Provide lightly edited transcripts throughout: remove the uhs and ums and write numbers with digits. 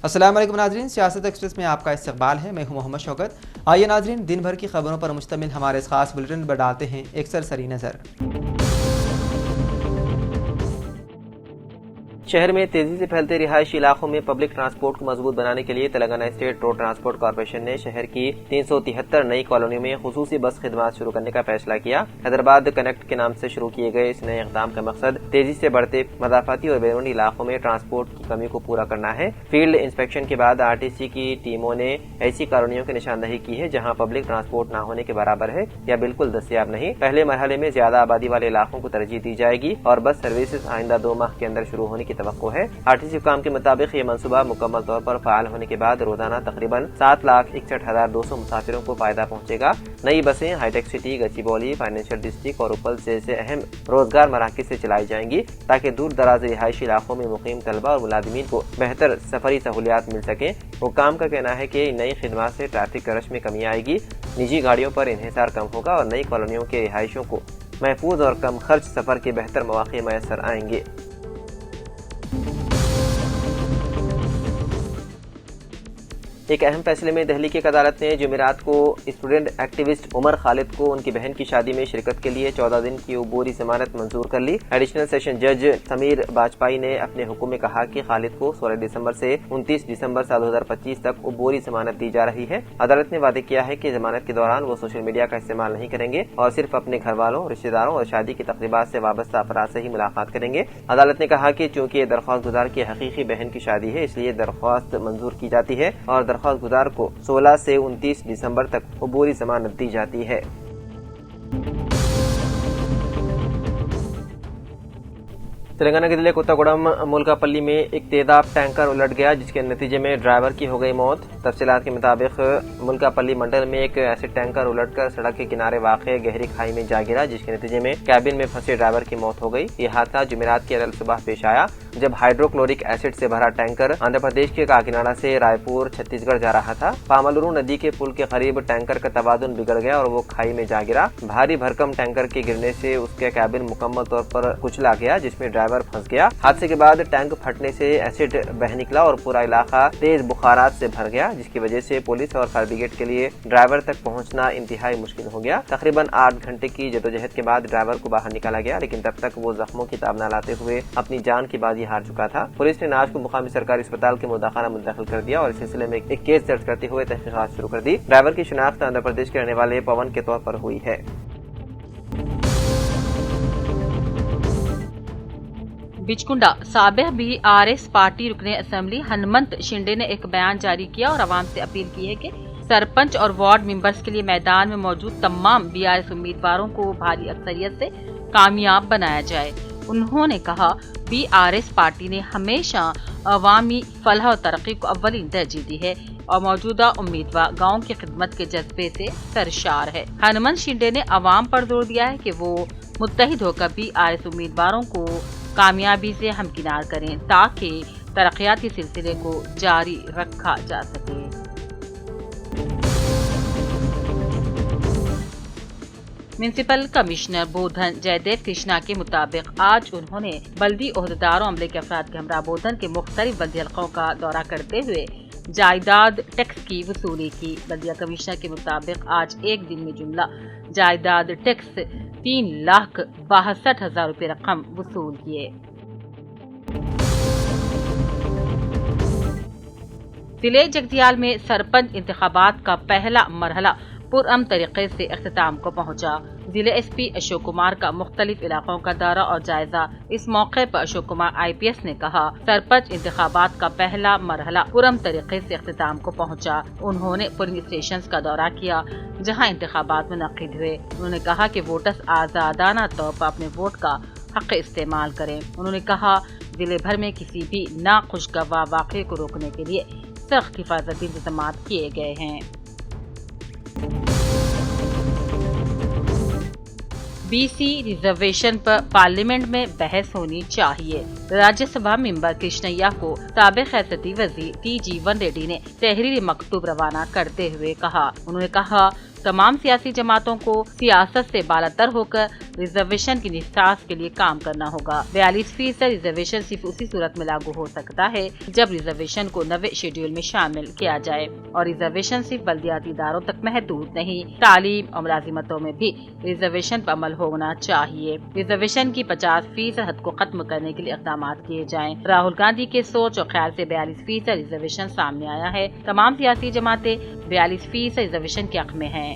अस्सलाम वालेकुम नाज़रीन, सियासत एक्सप्रेस में आपका इस्तकबाल है। मैं हूं मोहम्मद शौकत। आइए नाज़रीन, दिन भर की खबरों पर मुश्तमिल हमारे इस खास बुलेटिन पर डालते हैं एक सरसरी नज़र। शहर में तेजी से फैलते रिहायशी इलाकों में पब्लिक ट्रांसपोर्ट को मजबूत बनाने के लिए Telangana state road transport corporation ने शहर की 373 नई कॉलोनियों में खुसूसी बस खिदमात शुरू करने का फैसला किया। हैदराबाद कनेक्ट के नाम से शुरू किए गए इस नए इक़दाम का मकसद तेजी से बढ़ते मदाफाती और बैरूनी इलाकों में ट्रांसपोर्ट की कमी को पूरा करना है। फील्ड इंस्पेक्शन के बाद RTC की टीमों ने ऐसी कॉलोनियों की निशानदही की है जहाँ पब्लिक ट्रांसपोर्ट न होने के बराबर है या बिल्कुल दस्तयाब नहीं। पहले मरहले में ज्यादा आबादी वाले इलाकों को तरजीह दी जाएगी और बस सर्विसेज आइंदा 2 माह के अंदर शुरू होने की तवक्को है। RTC हुकाम के मुताबिक ये मंसूबा मुकम्मल तौर पर फाल होने के बाद रोजाना तकरीबन 7,61,200 मुसाफिरों को फायदा पहुंचेगा। नई बसें हाईटेक सिटी, गच्चीबौली, फाइनेंशियल डिस्ट्रिक्ट और उपल जैसे अहम रोजगार मराकज से चलाई जाएंगी ताकि दूर दराज रिहायशी इलाकों में मुकीम तलबा और मुलाजिमीन को बेहतर सफरी सहूलियात मिल सके। हुकाम का कहना है कि नई खिदमात से ट्रैफिक रश में कमी आएगी, निजी गाड़ियों पर इन्हिसार कम होगा और नई कॉलोनियों के रिहायशियों को महफूज और कम खर्च सफर के बेहतर मौके मैसर आएंगे। एक अहम फैसले में दिल्ली की एक अदालत ने जुमेरात को स्टूडेंट एक्टिविस्ट उमर खालिद को उनकी बहन की शादी में शिरकत के लिए 14 दिन की उबूरी जमानत मंजूर कर ली। एडिशनल सेशन जज समीर बाजपाई ने अपने हुक्म में कहा कि खालिद को 16 दिसंबर से 29 दिसंबर साल 2025 तक उबूरी जमानत दी जा रही है। अदालत ने वादे किया है कि जमानत के दौरान वो सोशल मीडिया का इस्तेमाल नहीं करेंगे और सिर्फ अपने घर वालों, रिश्तेदारों और शादी की तकरीबात से वाबस्ता अफराद से ही मुलाकात करेंगे। अदालत ने कहा कि चूंकि ये दरख्वास्त गुजार की हकीकी बहन की शादी है, इसलिए दरख्वास्त मंजूर की जाती है और दरख्वास्त गुजार को 16 से 29 दिसंबर तक उबूरी जमानत दी जाती है। तेलंगाना के जिले कोत्तागुड़म मुल्कापल्ली में एक तेजाब टैंकर उलट गया जिसके नतीजे में ड्राइवर की हो गई मौत। तफसीलात के मुताबिक मुल्कापल्ली मंडल में एक एसिड टैंकर उलटकर सड़क के किनारे वाक़े गहरी खाई में जा गिरा जिसके नतीजे में कैबिन में फंसे ड्राइवर की मौत हो गई। ये हादसा जुमेरात की अरल सुबह पेश आया जब हाइड्रोक्लोरिक एसिड से भरा टैंकर आंध्र प्रदेश के काकीनाडा से रायपुर छत्तीसगढ़ जा रहा था। पामालुरु नदी के पुल के करीब टैंकर का तवाज़ुन बिगड़ गया और वो खाई में जा गिरा। भारी भरकम टैंकर के गिरने से उसके कैबिन मुकम्मल तौर पर कुचला गया जिसमें ड्राइवर फंस गया। हादसे के बाद टैंक फटने से एसिड बह निकला और पूरा इलाका तेज बुखारात से भर गया जिसकी वजह से पुलिस और फायर ब्रिगेड के लिए ड्राइवर तक पहुंचना इंतहाई मुश्किल हो गया। तकरीबन 8 घंटे की जदोजहद के बाद ड्राइवर को बाहर निकाला गया लेकिन तब तक वो जख्मों की ताब न लाते हुए अपनी जान की बाजी हार चुका था। पुलिस ने नाज को मुकामी सरकारी अस्पताल के मुदाखला मुंतकिल कर दिया और इस सिलसिले में एक केस दर्ज करते हुए तहकीकात शुरू कर दी। ड्राइवर की शिनाख्त आंध्र प्रदेश के रहने वाले पवन के तौर पर हुई है। बिचकुंडा साबिक BRS पार्टी रुकने असेंबली हनुमंत शिंदे ने एक बयान जारी किया और आवाम से अपील की है कि सरपंच और वार्ड मेंबर्स के लिए मैदान में मौजूद तमाम BRS उम्मीदवारों को भारी अक्सरियत से कामयाब बनाया जाए। उन्होंने कहा BRS पार्टी ने हमेशा अवामी फलाह और तरक्की को अव्वलीन तरजीह दी है और मौजूदा उम्मीदवार गांव की खिदमत के जज्बे से सरशार है। हनुमंत शिंदे ने अवाम पर जोर दिया है कि वो मुत्तहिद होकर BRS उम्मीदवारों को कामयाबी से हमकिनार करें ताकि तरक्याती सिलसिले को जारी रखा जा सके। म्युनिसिपल कमिश्नर बोधन जयदेव कृष्णा के मुताबिक आज उन्होंने बल्दी ओहदेदारों अमले के अफराद के हमरा बोधन के मुख्तलिफ बल्दी हल्कों का दौरा करते हुए जायदाद टैक्स की वसूली की। बल्दिया कमिश्नर के मुताबिक आज एक दिन में जुमला जायदाद टैक्स 3,62,000 रुपए रकम वसूल किए। जिले जगतियाल में सरपंच इंतखाबात का पहला मरहला पुरअमन तरीके से अख्तिताम को पहुंचा। जिले SP अशोक कुमार का मुख्तलिफ इलाकों का दौरा और जायजा। इस मौके पर अशोक कुमार IPS ने कहा सरपंच इंतखाबात का पहला मरहला पुरअमन तरीके से अख्तिताम को पहुंचा। उन्होंने पोलिंग स्टेशन का दौरा किया जहां इंतखाबात मुनक्किद हुए। उन्होंने कहा कि वोटर्स आजादाना तौर पर अपने वोट का हक इस्तेमाल करें। उन्होंने कहा जिले भर में किसी भी नाखुशगवार वाक़े को रोकने के लिए सख्त हिफाजती इंतजाम किए गए हैं। BC रिजर्वेशन पर पार्लियामेंट में बहस होनी चाहिए। राज्यसभा मेंबर कृष्णैया को साबिक हैसियती वज़ीर TG1 रेड्डी ने तहरीरी मकतूब रवाना करते हुए कहा। उन्होंने कहा तमाम सियासी जमातों को सियासत से बालातर होकर रिजर्वेशन की निस्तार के लिए काम करना होगा। 42% रिजर्वेशन सिर्फ उसी सूरत में लागू हो सकता है जब रिजर्वेशन को नवे शेड्यूल में शामिल किया जाए, और रिजर्वेशन सिर्फ बल्दियाती इदारों तक महदूद नहीं, तालीम और मुलाजिमतों में भी रिजर्वेशन पर अमल होना चाहिए। रिजर्वेशन की 50% हद को खत्म करने के लिए इक़दाम किए जाएं। राहुल गांधी के सोच और ख्याल से 42% रिजर्वेशन सामने आया है। तमाम सियासी जमातें 42% रिजर्वेशन के हक में हैं।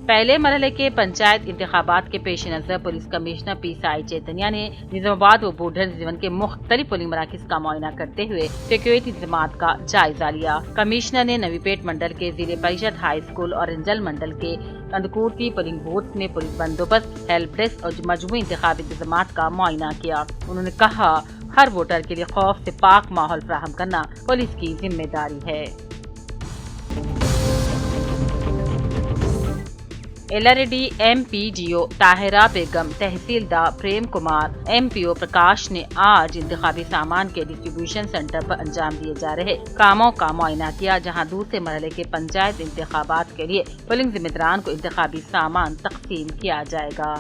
पहले मरहले के पंचायत इंतखाबात के पेश नजर पुलिस कमिश्नर पी.साई चैतन्या ने निजामाबाद व बूढ़न जीवन के मुख्तलिफ पोलिंग मराकज का मुआयना करते हुए सिक्योरिटी इंतजामात का जायजा लिया। कमिश्नर ने नवीपेट मंडल के जिले परिषद हाई स्कूल और रंजल मंडल के कंदकूटी पोलिंग बूथ में पुलिस बंदोबस्त, हेल्प डेस्क और मजमूई इंतखाबी इंतजामात का मुआयना किया। उन्होंने कहा, हर वोटर के लिए खौफ से पाक माहौल फराहम करना पुलिस की जिम्मेदारी है। एलआरडी एमपीडीओ ताहिरा बेगम, तहसीलदार प्रेम कुमार, एमपीओ प्रकाश ने आज इंतखाबी सामान के डिस्ट्रीब्यूशन सेंटर पर अंजाम दिए जा रहे कामों का मुआयना किया, जहां दूसरे मरहले के पंचायत इंतखाबात के लिए पोलिंग जिम्मेदारान को इंतखाबी सामान तकसीम किया जाएगा।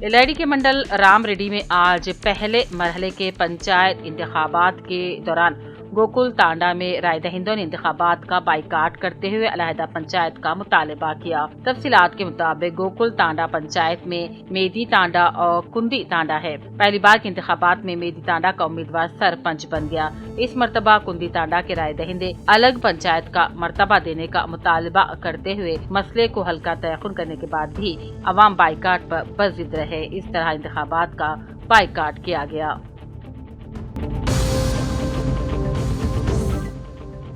एलआईडी के मंडल राम रेड्डी में आज पहले मरहले के पंचायत इंतखाबात के दौरान गोकुल तांडा में राय दहिंदों ने इंतखाबात का बाइकाट करते हुए अलहदा पंचायत का मुतालबा किया। तफसीलात के मुताबिक गोकुल तांडा पंचायत में मेदी तांडा और कुंदी तांडा है। पहली बार के इंतखाबात में मेदी तांडा का उम्मीदवार सरपंच बन गया। इस मर्तबा कुंदी तांडा के राय दहिंदे अलग पंचायत का मर्तबा देने का मुतालबा करते हुए मसले को हल का तयक़ुन करने के बाद भी अवाम बाइकाट पर बज़िद रहे। इस तरह इंतखाबात का बाइकाट किया गया।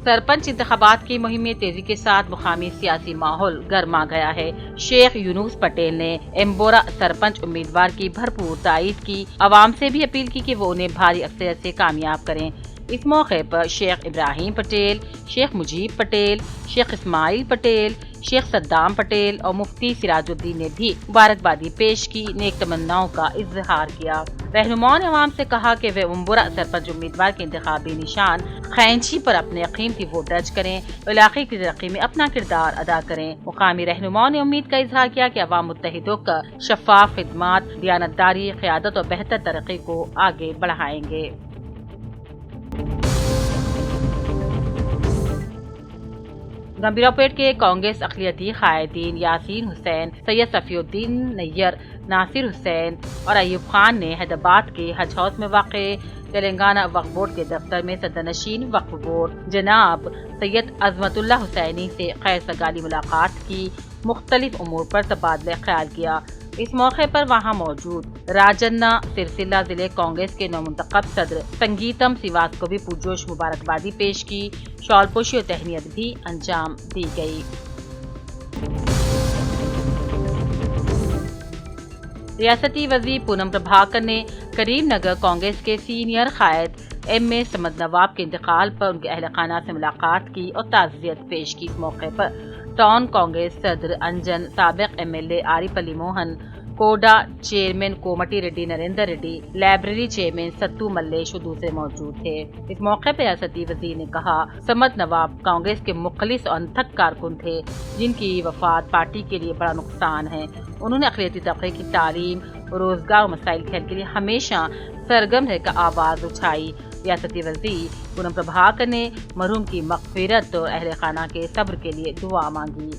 सरपंच इंतखाबात की मुहिम में तेजी के साथ मुकामी सियासी माहौल गर्मा गया है। शेख यूनुस पटेल ने एम्बोरा सरपंच उम्मीदवार की भरपूर तारीफ की, आवाम से भी अपील की कि वो उन्हें भारी अक्सरियत से कामयाब करें। इस मौके पर शेख इब्राहिम पटेल, शेख मुजीब पटेल, शेख इस्माइल पटेल, शेख सद्दाम पटेल और मुफ्ती सिराजुद्दीन ने भी मुबारकबादी पेश की, नेक तमन्नाओं का इजहार किया। रहनुमाओं ने अवाम से कहा कि वे एम्बोरा सरपंच उम्मीदवार के इंतखाबी निशान खैंची पर अपने कीमती वोट दर्ज करें, इलाके की तरक्की में अपना किरदार अदा करें। मुकामी रहनुमाओं ने उम्मीद का इजहार किया कि अवाम मुत्तहिद होकर शफाफ खिदमत, दियानतदारी, क़यादत और बेहतर तरक्की को आगे बढ़ाएंगे। गंभीरापेट के कांग्रेस अक़लियती कायदीन यासीन हुसैन, सैयद सफीउद्दीन नैयर, नासिर हुसैन और अयूब खान ने हैदराबाद के हज हाउस में वाक़े तेलंगाना वक्फ बोर्ड के दफ्तर में सदरनशीन वक्फ बोर्ड जनाब सैयद अज़मतुल्लाह हुसैनी से खैर सगाली मुलाकात की, मुख्तलिफ उमूर पर तबादला ख्याल किया। इस मौके पर वहां मौजूद राजन्ना सिरसिला जिले कांग्रेस के नवमुंतखब सदर संगीतम सिवास को भी पुरजोश मुबारकबादी पेश की, शॉलपोशी और तहनीत भी अंजाम दी गई। रियासती वज़ीर पूनम प्रभाकर ने करीम नगर कांग्रेस के सीनियर कायद एम.ए. समद नवाब के इंतकाल पर उनके अहल खाना से मुलाकात की और ताज़ियत पेश की। इस मौके पर टाउन कांग्रेस सदर अंजन, साबिक एमएलए आरिफ अली मोहन, कोडा चेयरमैन कोमटी रेड्डी नरेंद्र रेड्डी, लाइब्रेरी चेयरमैन सत्तू मल्लेश और दूसरे मौजूद थे। इस मौके पर रियासती वज़ीर ने कहा, समद नवाब कांग्रेस के मुखलिस और अनथक कारकुन थे, जिनकी वफात पार्टी के लिए बड़ा नुकसान है। उन्होंने अक़लियती तबक़े की तालीम, रोजगार और मसाइल के हल के लिए हमेशा सरगर्म रहकर आवाज़ उठाई। रियासती वज़ीर पूनम प्रभाकर ने मरहूम की मग़फ़िरत और अहले खाना के सब्र के लिए दुआ मांगी।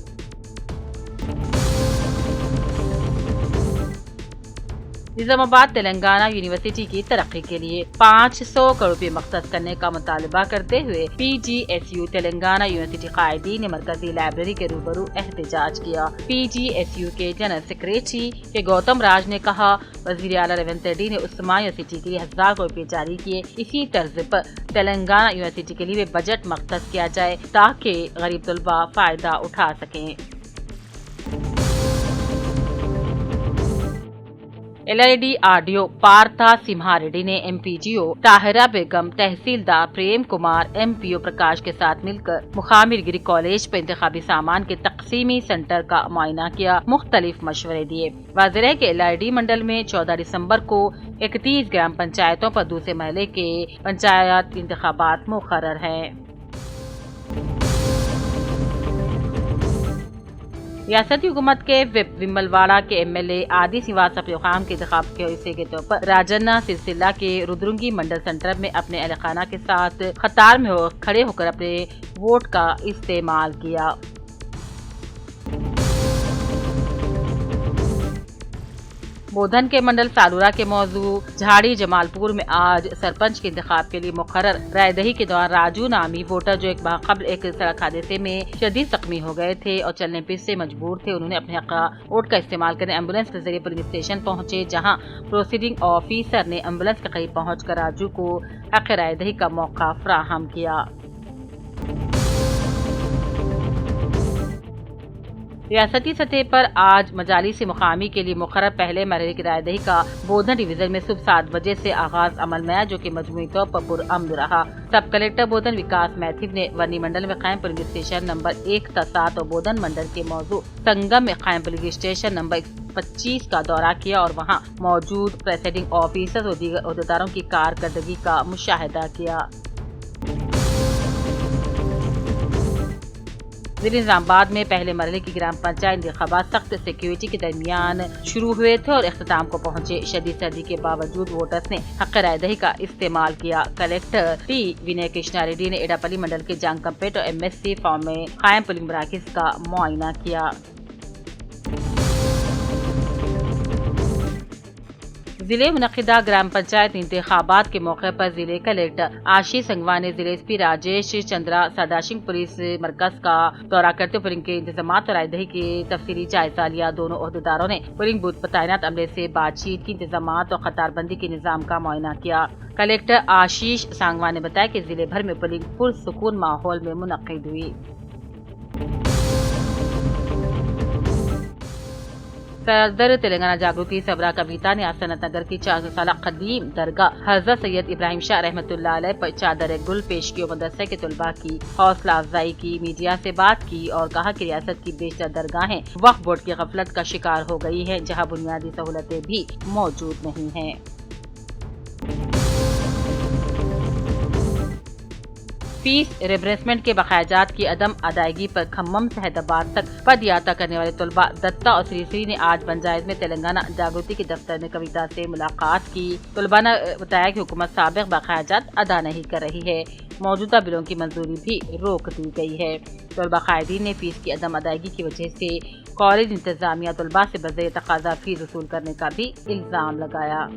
निजामाबाद तेलंगाना यूनिवर्सिटी की तरक्की के लिए 500 करोड़ रुपए मख्सूस करने का मुतालबा करते हुए PGSU तेलंगाना यूनिवर्सिटी कायदीन ने मरकजी लाइब्रेरी के रूबरू एहतजाज किया। PGSU के जनरल सेक्रेटरी के गौतम राज ने कहा, वज़ीर आला रेवंत रेड्डी ने उस्मान यूनिवर्सिटी के लिए 1000 करोड़ रुपए जारी किए। इसी तर्ज पर तेलंगाना यूनिवर्सिटी के लिए बजट मख्सूस किया जाए ताकि गरीब तलबा फायदा उठा सकें। LRD RDO पार्था सिम्हारेड्डी ने MPGO ताहिरा बेगम, तहसीलदार प्रेम कुमार, MPO प्रकाश के साथ मिलकर मुकामी डिग्री कॉलेज पर इंतखाबी सामान के तकसीमी सेंटर का मुआयना किया, मुख्तलिफ मशवरे दिए। वाज़ेह है कि LRD मंडल में 14 दिसंबर को 31 ग्राम पंचायतों पर दूसरे मरहले के पंचायत इंतखाबात मुकर्रर हैं। रियासती हुकूमत के विप विमलवाड़ा के MLA आदि श्रीवास्तव अपने काम के इंतखाब के हिस्से के तौर पर राजन्ना सिलसिला के रुद्रंगी मंडल सेंटर में अपने अहलखाना के साथ कतार में खड़े होकर अपने वोट का इस्तेमाल किया। बोधन के मंडल सालूरा के मौजू झाड़ी जमालपुर में आज सरपंच के इंतखाब के लिए मुकर्रर रायदही के दौरान राजू नामी वोटर जो एक माह कबल एक सड़क हादसे में शदीद जख्मी हो गए थे और चलने फिरने से मजबूर थे, उन्होंने अपने हक वोट का इस्तेमाल करने एम्बुलेंस के जरिए पुलिस स्टेशन पहुंचे, जहां प्रोसीडिंग ऑफिसर ने एम्बुलेंस के करीब पहुंचकर राजू को हक रायदही का मौका फराहम किया। रियासती सतह पर आज मजाली से मुकामी के लिए मुकर्रर पहले मरहले की रायदही का बोधन डिवीजन में सुबह 7 बजे से आगाज अमल में आया, जो कि मजमूई तौर पर पुरअमन रहा। सब कलेक्टर बोधन विकास मैथिव ने वर्नी मंडल में कायम पुलिस स्टेशन नंबर 1 ta 7 और बोधन मंडल के मौजू संगम में कायम पुलिस स्टेशन नंबर 25 का दौरा किया और वहां मौजूद प्रेसिडिंग ऑफिसर और दीगर अहदेदारों की कारकर्दगी का मुशाहिदा किया। जिले निजामाबाद में पहले मरहले की ग्राम पंचायत इंतखाबात सख्त सिक्योरिटी के दरमियान शुरू हुए थे और इख्तिताम को पहुंचे। शदीद सर्दी के बावजूद वोटर्स ने हक रायदही का इस्तेमाल किया। कलेक्टर टी विनय कृष्णा रेड्डी ने एडापल्ली मंडल के जांगकंपेट और MSC फार्म में कायम पोलिंग मराकज का मुआयना किया। जिले मुनक़िदा ग्राम पंचायत इंतखाबात के मौके पर जिले कलेक्टर आशीष संगवा ने जिले SP राजेश चंद्रा सदाशिव पुलिस मरकज का दौरा करते पोलिंग के इंतजामात और रायदही के तफसीली जायजा लिया। दोनों अहदेदारों ने पोलिंग बूथ पर तैनात अमले से बातचीत की, इंतजामात और कतारबंदी के निजाम का मुआयना किया। कलेक्टर आशीष सांगवा ने बताया कि जिले भर में पोलिंग पुरसुकून माहौल में मुनक़िद हुई। सदर तेलंगाना जागृति सबरा कविता ने आज सनत नगर की 400 साल कदीम दरगाह हज़रत सैयद इब्राहिम शाह रहमतुल्लाह अलैह पर चादर गुल पेश की और मदरसे के तलबा की हौसला अफजाई की, मीडिया से बात की और कहा कि रियासत की बेशतर दरगाहें वक्फ बोर्ड की गफलत का शिकार हो गई हैं, जहां बुनियादी सहूलतें भी मौजूद नहीं हैं। फीस रिबरेसमेंट के बकायाजात की अदम अदायगी पर खम्मम से हैदराबाद तक पद यात्रा करने वाले तलबा दत्ता और श्री ने आज पंचायत में तेलंगाना जागृति के दफ्तर में कविता से मुलाकात की। तलबा ने बताया कि हुकूमत साबिक बकायाजात अदा नहीं कर रही है, मौजूदा बिलों की मंजूरी भी रोक दी गई है। तलबा कायदीन ने फीस की अदम अदायगी की वजह से कॉलेज इंतजामिया तलबा से बज़े तकाजा फीस वसूल करने का भी इल्जाम लगाया।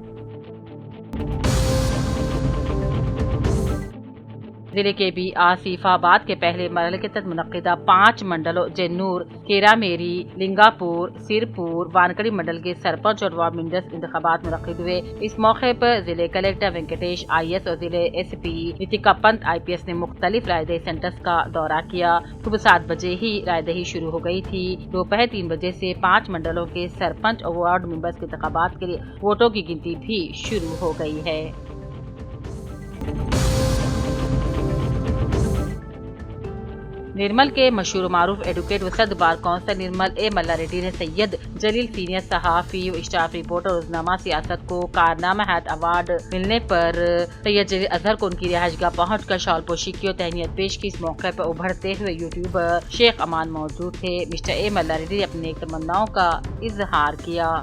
जिले के भी आसिफाबाद के पहले मरहले के तहत मुनक़िदा 5 मंडलों जेन्नूर, केरामेरी, लिंगापुर, सिरपुर, वानकड़ी मंडल के सरपंच और वार्ड मेंबर्स इंतखाबात मुनक़िद हुए। इस मौके पर जिले कलेक्टर वेंकटेश IS और जिले SP रितिका पंत IPS ने मुख्तलिफ रायदही सेंटर्स का दौरा किया। सुबह 7 बजे ही रायदही शुरू हो गई थी। दोपहर 3 बजे से 5 मंडलों के सरपंच और वार्ड मेंबर्स के इंतखाबात के लिए वोटों की गिनती भी शुरू हो गई है। निर्मल के मशहूर मारूफ एडवोकेट व सदर बार काउंसिल निर्मल A मल्ला रेड्डी ने सैयद जलील सीनियर सहाफ़ी व स्टाफ रिपोर्टर रोजनामा सियासत को कारनामा हयात अवार्ड मिलने पर सैयद जलील अजहर को उनकी रिहाइशगाह पहुंचकर शॉल पोशी की और तहनीत पेश की। इस मौके पर उभरते हुए यूट्यूबर शेख अमान मौजूद थे। मिस्टर A मल्ला रेड्डी ने अपने तमन्नाओं का इजहार किया।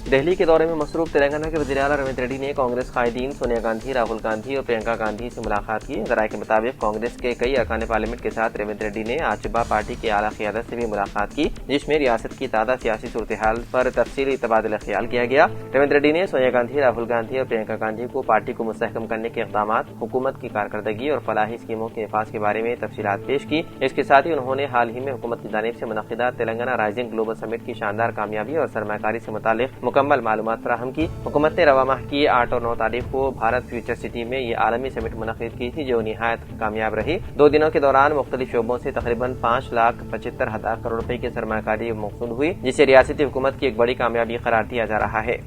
दिल्ली के दौरे में मसरूफ तेलंगाना के वज़ीर आला रविंद्र रेड्डी ने कांग्रेस कायदीन सोनिया गांधी, राहुल गांधी और प्रियंका गांधी से मुलाकात की। राय के मुताबिक कांग्रेस के कई अरकान पार्लियामेंट के साथ रविंद्र रेड्डी ने आज सुबह पार्टी की आला क़ियादत से भी मुलाकात की, जिसमें रियासत की ताज़ा सियासी सूरत हाल पर तफसीली तबादला ख्याल किया गया। रविंद्र रेड्डी ने सोनिया गांधी, राहुल गांधी और प्रियंका गांधी को पार्टी को मुस्तहकम करने के इक़दाम, हुकूमत की कारकर्दगी और फलाही स्कीमों के नफाज के बारे में तफसीलात पेश की। इसके साथ ही उन्होंने हाल ही में हुकूमत की जानिब से मुनक़िदा तेलंगाना राइजिंग ग्लोबल समिट की शानदार कामयाबी और सरमाकारी से मुतालिक मुकम्मल मालूमात फराहम की। हुकूमत ने रवा माह की 8 और 9 तारीख को भारत फ्यूचर सिटी में ये आलमी समिट मुनक़िद की थी, जो निहायत कामयाब रही। 2 दिनों के दौरान मुख्तलिफ शोबों से तकरीबन 5,75,000 करोड़ रुपए की सरमाकारी मौसूल हुई, जिसे रियासती हुकूमत की एक बड़ी कामयाबी करार दिया जा रहा है।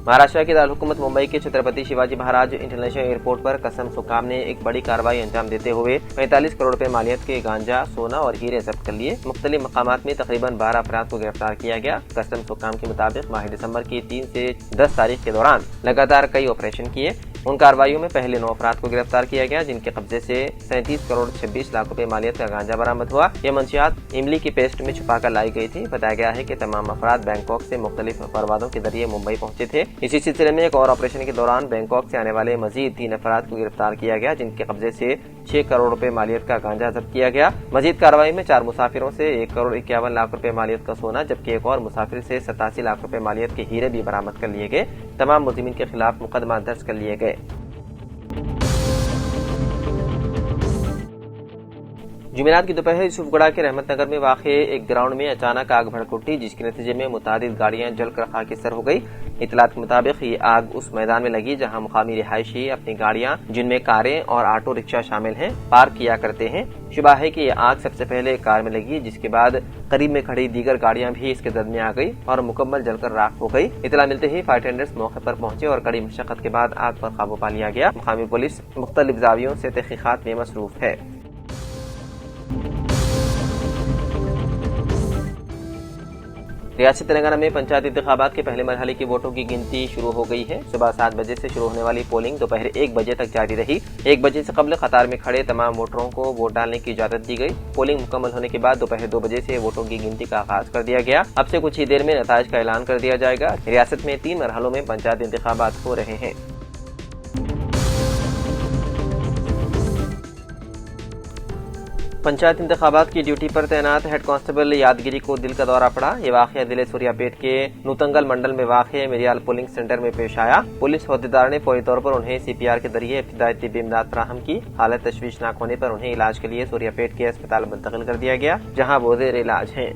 महाराष्ट्र के दारकूमत मुंबई के छत्रपति शिवाजी महाराज इंटरनेशनल एयरपोर्ट पर कस्टम्स हुक्काम ने एक बड़ी कार्रवाई अंजाम देते हुए 45 करोड़ रुपए मालियत के गांजा, सोना और हीरे जब्त कर लिए। मुख्तलिफ मकामात में तकरीबन 12 अफराद को गिरफ्तार किया गया। कस्टम्स हुक्काम के मुताबिक माह दिसंबर की 3 से 10 तारीख के दौरान लगातार कई ऑपरेशन किए। उन कार्रवाइयों में पहले 9 अफराद को गिरफ्तार किया गया, जिनके कब्जे से 37 करोड़ 26 लाख रुपए मालियत का गांजा बरामद हुआ। ये मंशियात इमली की पेस्ट में छुपाकर लाई गई थी। बताया गया है कि तमाम अफराद बैंकॉक से मुख्तलिफ परवादों के जरिए मुंबई पहुंचे थे। इसी सिलसिले में एक और ऑपरेशन के दौरान बैंकॉक से आने वाले मजीद 3 अफराद को गिरफ्तार किया गया, जिनके कब्जे से 6 करोड़ रुपए मालियत का गांजा जब्त किया गया। मजीद कार्रवाई में 4 मुसाफिरों से 1 करोड़ 51 लाख रुपए मालियत का सोना, जबकि एक और मुसाफिर से 87 लाख रुपए मालियत के हीरे भी बरामद कर लिए गए। तमाम मुलजिमीन के खिलाफ मुकदमा दर्ज कर लिए गए। जुमेरात की दोपहर यूसुफगढ़ा के रहमत नगर में वाक़े एक ग्राउंड में अचानक आग भड़क उठी, जिसके नतीजे में मुतादिद गाड़ियां जलकर खाकिस्तर हो गई। इतलात के मुताबिक ये आग उस मैदान में लगी जहां मुकामी रिहायशी अपनी गाड़ियां, जिनमें कारें और ऑटो रिक्शा शामिल हैं, पार्क किया करते हैं। शुबा है कि यह आग सबसे पहले एक कार में लगी, जिसके बाद करीब में खड़ी दीगर गाड़ियां भी इसके जद में आ गई और मुकम्मल जलकर राख हो गई। इतला मिलते ही फायर टेंडर्स मौके पर पहुंचे और कड़ी मशक्कत के बाद आग पर काबू पा लिया गया। मुकामी पुलिस मुख्तलिफ जावियों से तहकीकात में मसरूफ है। रियासत तेलंगाना में पंचायत इंतखाबात के पहले मरहले की वोटों की गिनती शुरू हो गई है। सुबह 7 बजे से शुरू होने वाली पोलिंग दोपहर 1 बजे तक जारी रही। 1 बजे से कबल कतार में खड़े तमाम वोटरों को वोट डालने की इजाजत दी गई। पोलिंग मुकम्मल होने के बाद दोपहर 2 बजे से वोटों की गिनती का आगाज कर दिया गया। अब से कुछ ही देर में नताइज का ऐलान कर दिया जाएगा। रियासत में 3 मरहलों में पंचायत इंतखाबात हो रहे हैं। पंचायत इंतखाबात की ड्यूटी पर तैनात हेड कांस्टेबल यादगिरी को दिल का दौरा पड़ा। ये वाकया जिले सूर्यापेट के नूतंगल मंडल में वाक़ मिरियाल पोलिंग सेंटर में पेश आया। पुलिस अहदेदार ने फौरी तौर पर उन्हें CPR के जरिए इब्तिदाई तिब्बी इमदाद फराहम की। हालत तशवीशनाक होने पर उन्हें इलाज के लिए सूर्यापेट के अस्पताल मुंतकिल कर दिया गया, जहाँ वो ज़ेर इलाज हैं।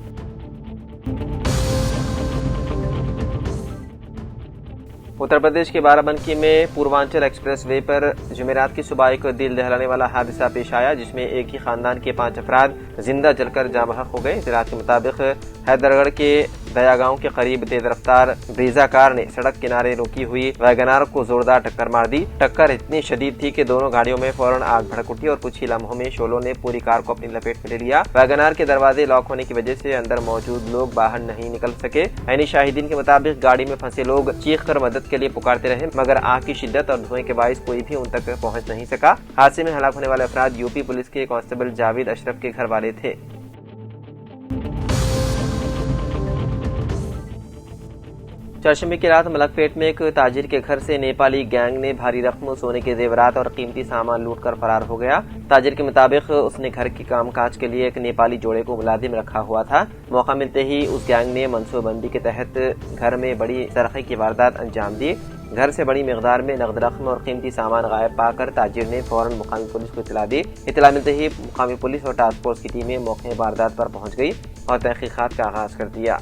उत्तर प्रदेश के बाराबंकी में पूर्वांचल एक्सप्रेस वे पर जुमेरात की सुबह एक दिल दहलाने वाला हादसा पेश आया, जिसमें एक ही खानदान के 5 अफराद जिंदा जलकर जाँ बहक हो गए। इत्तलात के मुताबिक हैदरगढ़ के दया गांव के करीब तेज रफ्तार ब्रीजा कार ने सड़क किनारे रुकी हुई वैगनार को जोरदार टक्कर मार दी। टक्कर इतनी शदीद थी कि दोनों गाड़ियों में फौरन आग भड़क उठी और कुछ ही लम्हों में शोलों ने पूरी कार को अपनी लपेट में ले लिया। वैगनार के दरवाजे लॉक होने की वजह से अंदर मौजूद लोग बाहर नहीं निकल सके। ऐनी शाहिदीन के मुताबिक गाड़ी में फंसे लोग चीख कर मदद के लिए पुकारते रहे, मगर आग की शिद्दत और धुएं के बाइस कोई भी उन तक पहुंच नहीं सका। हादसे में हलाक होने वाले अफराद यूपी पुलिस के कांस्टेबल जावेद अशरफ के घर वाले थे। चौशंबे की रात मलकपेट में एक ताजिर के घर से नेपाली गैंग ने भारी रकम सोने के जेवरात और कीमती सामान लूटकर फरार हो गया। ताजिर के मुताबिक उसने घर के कामकाज के लिए एक नेपाली जोड़े को मुलाजिम रखा हुआ था। मौका मिलते ही उस गैंग ने मनसूबबंदी के तहत घर में बड़ी सरखे की वारदात अंजाम दी। घर से बड़ी मिकदार में नकद रकम और कीमती सामान गायब पाकर ताजिर ने फौरन मुकामी पुलिस को इत्तला दी। इत्तला मिलते ही मुकामी पुलिस और टास्क फोर्स की टीमें मौके वारदात पर पहुंच गई और तहकीकात का आगाज कर दिया।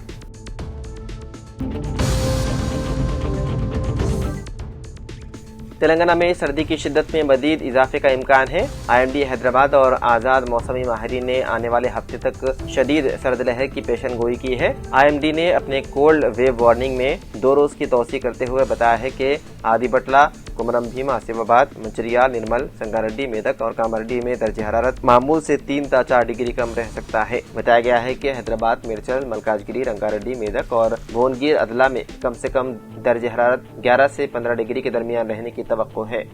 तेलंगाना में सर्दी की शिद्दत में मजीद इजाफे का इम्कान है। IMD हैदराबाद और आज़ाद मौसमी माहिरीन ने आने वाले हफ्ते तक शदीद सर्द लहर की पेशन गोई की है। IMD ने अपने कोल्ड वेव वार्निंग में 2 रोज की तौसी करते हुए बताया है कि आदिबटला, कुमरम भीमा, आसिफाबाद, मंचिरियाल, निर्मल, संगारेड्डी, मेदक और कामारेड्डी में दर्जे हरारत मामूल से 3 से 4 डिग्री कम रह सकता है। बताया गया है कि हैदराबाद, मिर्चल, मलकाजगिरी, रंगारेड्डी, मेदक और भुवनगिर अदला में कम से कम दर्जे हरारत 11 से 15 डिग्री के दरमियान रहने की तवक्को है।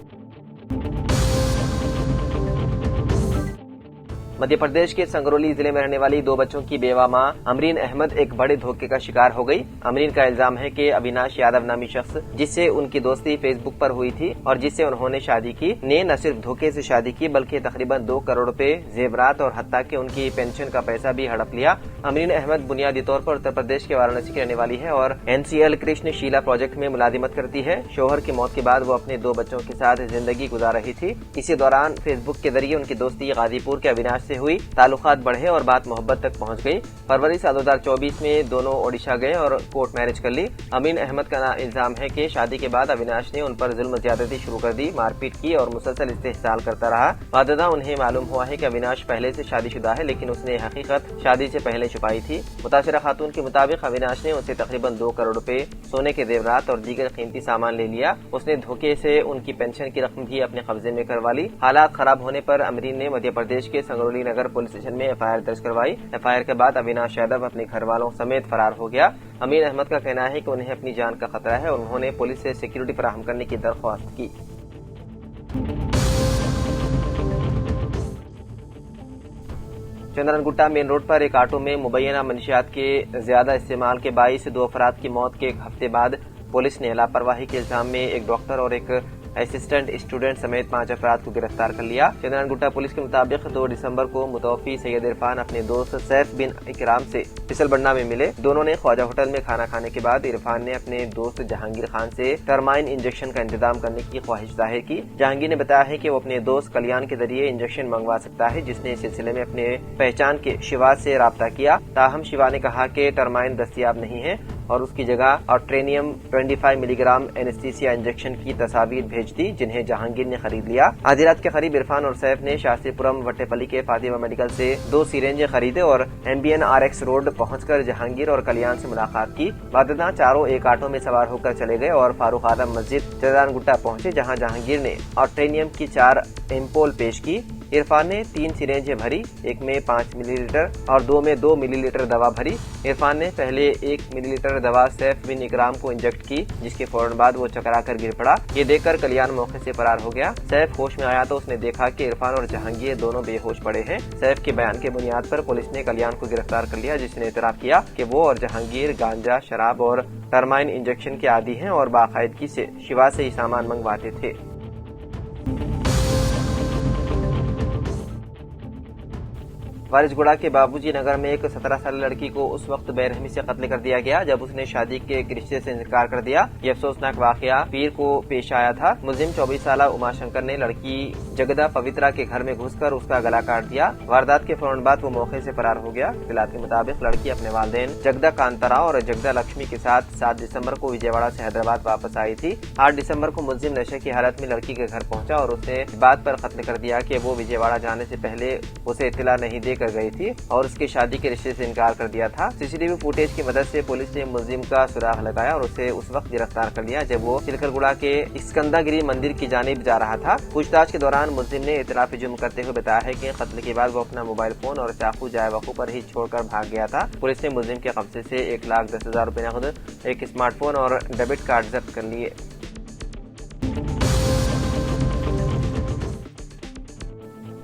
मध्य प्रदेश के संगरौली जिले में रहने वाली 2 बच्चों की बेवा मां अमरीन अहमद एक बड़े धोखे का शिकार हो गई। अमरीन का इल्जाम है कि अविनाश यादव नामी शख्स, जिससे उनकी दोस्ती फेसबुक पर हुई थी और जिससे उन्होंने शादी की, ने न सिर्फ धोखे से शादी की बल्कि तकरीबन 2 करोड़ रुपए जेवरात और हत्ता के उनकी पेंशन का पैसा भी हड़प लिया। अमरीन अहमद बुनियादी तौर पर उत्तर प्रदेश के वाराणसी की रहने वाली है और NCL कृष्ण शीला प्रोजेक्ट में मुलाजिमत करती है। शोहर की मौत के बाद वो अपने 2 बच्चों के साथ जिंदगी गुजार रही थी। इसी दौरान फेसबुक के जरिए उनकी दोस्ती गाजीपुर के अविनाश से हुई ताल्लुकात बढ़े और बात मोहब्बत तक पहुंच गई। फरवरी साल 2024 में दोनों ओडिशा गए और कोर्ट मैरिज कर ली। अमीन अहमद का इल्जाम है कि शादी के बाद अविनाश ने उन पर जुल्म ज्यादती शुरू कर दी, मारपीट की और मुसलसल इस्तेहसाल करता रहा। वाददा उन्हें मालूम हुआ है कि अविनाश पहले से शादीशुदा है, लेकिन उसने हकीकत शादी से पहले छुपाई थी। मुतासिरा खातून के मुताबिक अविनाश ने उनसे तकरीबन 2 करोड़ रुपए सोने के जेवरात और दीगर कीमती सामान ले लिया। उसने धोखे से उनकी पेंशन की रकम भी अपने कब्जे में करवा ली। हालात खराब होने पर अमरीन ने मध्य प्रदेश के संगरौली नगर पुलिस स्टेशन में एफआईआर दर्ज करवाई। एफआईआर के बाद अविनाश यादव अपने घर वालों समेत फरार हो गया। अमीन अहमद का कहना है कि उन्हें अपनी जान का खतरा है और उन्होंने पुलिस से सिक्योरिटी फराहम करने की दरख्वास्त की। चंद्रनगुट्टा मेन रोड पर एक ऑटो में मुबैना मंशियात के ज्यादा इस्तेमाल के बाइस 2 अफराद की मौत के एक हफ्ते बाद पुलिस ने लापरवाही के इल्जाम में एक डॉक्टर और एक असिस्टेंट स्टूडेंट समेत 5 अफराद को गिरफ्तार कर लिया। चंद्रनगुट्टा पुलिस के मुताबिक 2 दिसंबर को मुतवफी सैयद इरफान अपने दोस्त सैफ बिन इकराम से फिसलबंडा में मिले। दोनों ने ख्वाजा होटल में खाना खाने के बाद इरफान ने अपने दोस्त जहांगीर खान से टर्माइन इंजेक्शन का इंतजाम करने की ख्वाहिश जाहिर की। जहांगीर ने बताया है कि वो अपने दोस्त कल्याण के जरिए इंजेक्शन मंगवा सकता है, जिसने इस सिलसिले में अपने पहचान के शिवा से राब्ता किया। ताहम शिवा ने कहा कि टर्माइन दस्तियाब नहीं है और उसकी जगह ऑट्रेनियम 25 मिलीग्राम एनेस्थीसिया इंजेक्शन की तस्वीर भेज दी, जिन्हें जहांगीर ने खरीद लिया। आधी रात के करीब इरफान और सैफ ने शास्त्रीपुरम वट्टेपल्ली के फातिमा मेडिकल से 2 सिरेंज खरीदे और एमबीएन आरएक्स रोड पहुंचकर जहांगीर और कल्याण से मुलाकात की। वाददा चारों एक ऑटो में सवार होकर चले गए और फारूक आदम मस्जिद चंद्रनगुट्टा पहुंचे, जहां जहांगीर ने ऑट्रेनियम की 4 एम्पोल पेश की। इरफान ने 3 सिरेंजें भरी, एक में 5 मिलीलीटर और 2 में 2 मिलीलीटर दवा भरी। इरफान ने पहले 1 मिलीलीटर दवा सैफ बिन इकराम को इंजेक्ट की, जिसके फौरन बाद वो चकरा कर गिर पड़ा। ये देखकर कल्याण मौके से फरार हो गया। सैफ होश में आया तो उसने देखा कि इरफान और जहांगीर दोनों बेहोश पड़े हैं। सैफ के बयान के बुनियाद पर पुलिस ने कल्याण को गिरफ्तार कर लिया, जिसने एतराफ किया कि वो और जहांगीर गांजा, शराब और टर्माइन इंजेक्शन के आदी हैं और बाकायदगी से शिवा से ही सामान मंगवाते थे। वारिसगुड़ा के बाबूजी नगर में एक 17 साल लड़की को उस वक्त बेरहमी से कत्ल कर दिया गया जब उसने शादी के एक रिश्ते से इनकार कर दिया। ये अफसोसनाक वाकया पीर को पेश आया था। मुलजिम 24 साल उमाशंकर ने लड़की जगदा पवित्रा के घर में घुसकर उसका गला काट दिया। वारदात के फौरन बाद वो मौके से फरार हो गया। इत्तलात के मुताबिक लड़की अपने वालिदैन जगदा कांताराव और जगदा लक्ष्मी के साथ 7 दिसंबर को विजयवाड़ा से हैदराबाद वापस आई थी। 8 दिसंबर को मुलजिम नशे की हालत में लड़की के घर पहुंचा और उसने इस बात पर कत्ल कर दिया कि वो विजयवाड़ा जाने से पहले उसे इत्तला नहीं देकर गई थी और उसके शादी के रिश्ते से इनकार कर दिया था। सीसीटीवी फुटेज की मदद से पुलिस ने मुलजिम का सुराग लगाया और उसे उस वक्त गिरफ्तार कर लिया जब वो चिलकलगुड़ा के स्कंदागिरी मंदिर की जानिब जा रहा था। पूछताछ के दौरान मुलजिम ने इतराफ जुर्म करते हुए बताया है कि कत्ल के बाद वो अपना मोबाइल फोन और चाकू जाए वकू पर ही छोड़कर भाग गया था। पुलिस ने मुलजिम के कब्जे से 1,10,000 रुपए नकद, एक स्मार्टफोन और डेबिट कार्ड जब्त कर लिए।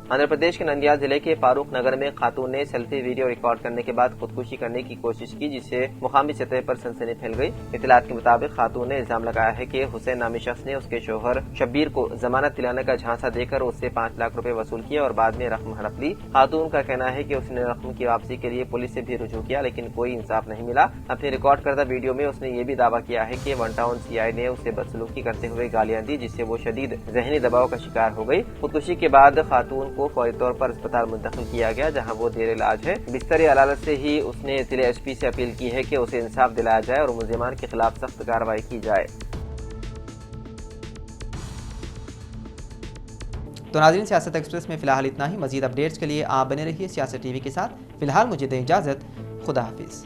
आंध्र प्रदेश के नंदियाल जिले के फारूक नगर में खातून ने सेल्फी वीडियो रिकॉर्ड करने के बाद खुदकुशी करने की कोशिश की, जिससे मुकामी सतह पर सनसनी फैल गई। इत्तलात के मुताबिक खातून ने इल्जाम लगाया है कि हुसैन नामी शख्स ने उसके शोहर शब्बीर को जमानत दिलाने का झांसा देकर उससे 5 लाख रुपए वसूल किए और बाद में रकम हड़प ली। खातून का कहना है कि उसने रकम की वापसी के लिए पुलिस से भी रुजू किया, लेकिन कोई इंसाफ नहीं मिला। अपने रिकॉर्ड करदा वीडियो में उसने ये भी दावा किया है कि वन टाउन सीआई ने उसे बदसलूकी करते हुए गालियां दी, जिससे वो शदीद जहनी दबाव का शिकार हो गई। खुदकुशी के बाद खातून को फौरी तौर पर अस्पताल मुंतकिल किया गया, जहां वो देर इलाज है। बिस्तर अदालत से ही उसने जिले एसपी से अपील की है कि उसे इंसाफ दिलाया जाए और मुलजिमान के खिलाफ सख्त कार्रवाई की जाए। तो नाज़रीन, सियासत एक्सप्रेस में फिलहाल इतना ही। मजीद अपडेट्स के लिए आप बने रहिए सियासत टीवी के साथ। फिलहाल मुझे दें इजाजत। खुदा हाफिज।